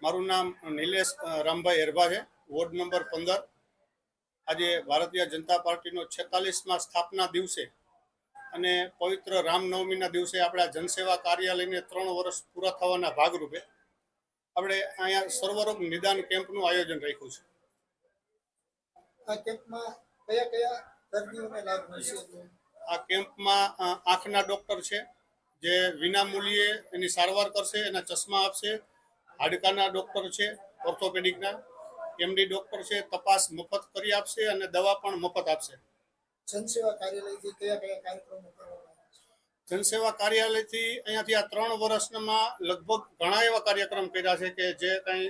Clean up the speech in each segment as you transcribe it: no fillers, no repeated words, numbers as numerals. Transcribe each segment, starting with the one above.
મારું નામ નિલેશ રામભાઈ હેરભા છે, વોર્ડ નંબર 15। આજે ભારતીય જનતા પાર્ટીનો 46મા સ્થાપના દિવસે અને પવિત્ર રામનવમીના દિવસે આપણા જનસેવા કાર્યાલયને 3 વર્ષ પૂરા થવાના ભાગરૂપે આપણે અહીંયા સર્વરોગ નિદાન કેમ્પનું આયોજન રાખ્યું છે। આ કેમ્પમાં કયા કયા દર્દીઓને લાભ મળશે? આ કેમ્પમાં આંખના ડૉક્ટર છે, જે વિનામૂલ્યે એની સારવાર કરશે, એના ચશ્મા આપશે। હાડકાના ડૉક્ટર છે, ઓર્થોપેડિકના એમડી ડૉક્ટર છે, તપાસ મફત કરી આપશે અને દવા પણ મફત આપશે। જનસેવા કાર્યાલયથી કયા કયા કાર્યક્રમો કરવામાં આવે છે? જનસેવા કાર્યાલયથી અહીંયાથી આ 3 વર્ષમાં લગભગ ઘણા એવા કાર્યક્રમ કર્યા છે કે જે કંઈ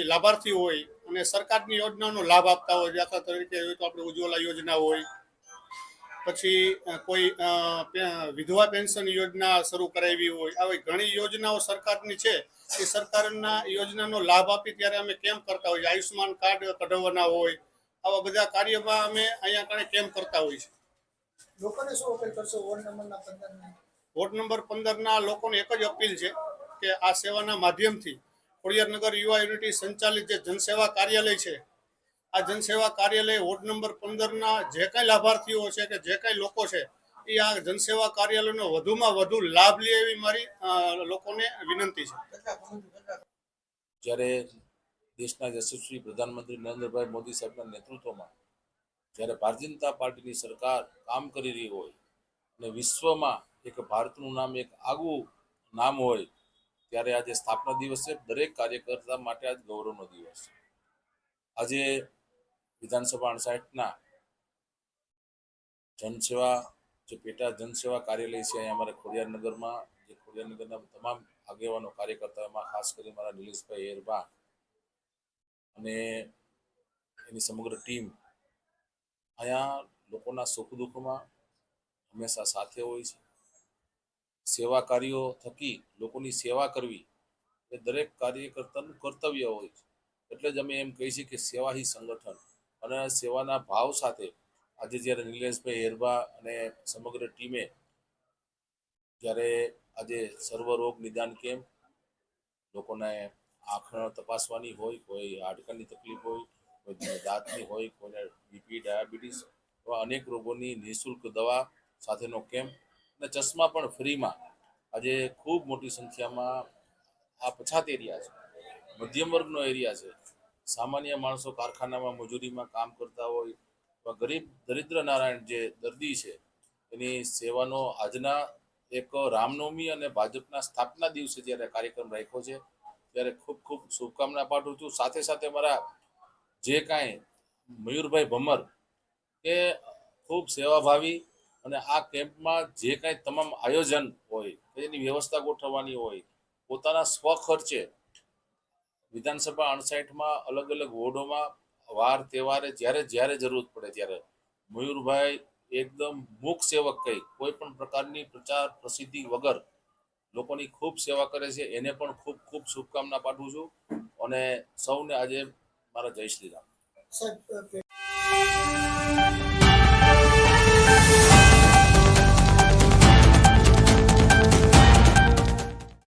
લાભાર્થી હોય અને સરકારની યોજનાનો લાભ આપતા હોય, દાખલા તરીકે હોય તો આપણે ઉજ્જવલા યોજના હોય, પછી કોઈ વિધવા પેન્શન યોજના શરૂ કરાવી હોય, આવી ઘણી યોજનાઓ સરકારની છે। એ સરકારના યોજનાનો લાભ આપી ત્યારે અમે કેમ્પ કરતા હોઈએ। આયુષ્યમાન કાર્ડ કઢાવવાના હોય, આવા બધા કાર્યમાં અમે અહીંયા કણે કેમ્પ કરતા હોઈએ છીએ। લોકોને શું અપીલ કરશો વોર્ડ નંબરના 15? વોર્ડ નંબર 15ના લોકોને એક જ અપીલ છે કે આ સેવાના માધ્યમથી ખોડિયારનગર યુવા યુનિટી સંચાલિત જે જનસેવા કાર્યાલય છે, આ જનસેવા કાર્યાલય વોર્ડ નંબર 15ના જે કાંઈ લાભાર્થીઓ છે કે જે કાંઈ લોકો છે, એ આ જનસેવા કાર્યાલયનો વધુમાં વધુ લાભ લે એવી મારી લોકોને વિનંતી છે। જ્યારે દેશના યશસ્વી પ્રધાનમંત્રી નરેન્દ્રભાઈ મોદી સાહેબના નેતૃત્વમાં જ્યારે ભારતીય જનતા પાર્ટીની સરકાર કામ કરી રહી હોય અને વિશ્વમાં એક ભારતનું નામ એક આગવું નામ હોય, ત્યારે આજે સ્થાપના દિવસ છે। દરેક કાર્યકર્તા માટે આજ ગૌરવનો દિવસ છે। આજે વિધાનસભા 59ના જનસેવા જે પેટા જનસેવા કાર્યાલય છે, અહીંયા અમારે ખોડિયારનગરમાં જે ખોડિયારનગરના તમામ આગેવાનો કાર્યકર્તાઓમાં ખાસ કરી મારા નિલેશભાઈ હેરભા અને એની સમગ્ર ટીમ અહીંયા લોકોના સુખ દુઃખમાં હંમેશા સાથે હોય છે। સેવા કાર્યો થકી લોકોની સેવા કરવી એ દરેક કાર્યકર્તાનું કર્તવ્ય હોય છે। એટલે જ અમે એમ કહીએ છીએ કે સેવા હી સંગઠન, અને સેવાના ભાવ સાથે આજે જ્યારે નિલેશભાઈ હેરભા અને સમગ્ર ટીમે જ્યારે આજે સર્વરોગ નિદાન કેમ્પ, લોકોને આંખ તપાસવાની હોય, કોઈ હાડકાની તકલીફ હોય, કોઈ દાંતની હોય, કોઈને બીપી ડાયાબિટીસ, એવા અનેક રોગોની નિઃશુલ્ક દવા સાથેનો કેમ્પ અને ચશ્મા પણ ફ્રીમાં આજે ખૂબ મોટી સંખ્યામાં આ પછાત એરિયા છે, મધ્યમ વર્ગનો એરિયા છે, સામાન્ય માણસો કારખાનામાં મજૂરીમાં કામ કરતા હોય, ગરીબ દરિદ્ર નારાયણ જે દર્દી છે, એની સેવાનો આજના એક રામનવમી અને ભાજપના સ્થાપના દિવસે જ્યારે કાર્યક્રમ રાખ્યો છે, ત્યારે ખૂબ ખૂબ શુભકામના પાઠવું છું। સાથે સાથે મારા જે કાંઈ મયુરભાઈ ભમર એ ખૂબ સેવાભાવી અને આ કેમ્પમાં જે કાંઈ તમામ આયોજન હોય, એની વ્યવસ્થા ગોઠવવાની હોય, પોતાના સ્વખર્ચે વિધાનસભા 59માં અલગ અલગ વોર્ડોમાં વાર તહેવારે જ્યારે જરૂર પડે ત્યારે મયુરભાઈ એકદમ મૂક સેવક કહી કોઈ પણ પ્રકારની પ્રચાર પ્રસિદ્ધિ વગર લોકોની ખૂબ સેવા કરે છે। એને પણ ખૂબ ખૂબ શુભકામના પાઠવું છું અને સૌને આજે મારા જય શ્રી રામ।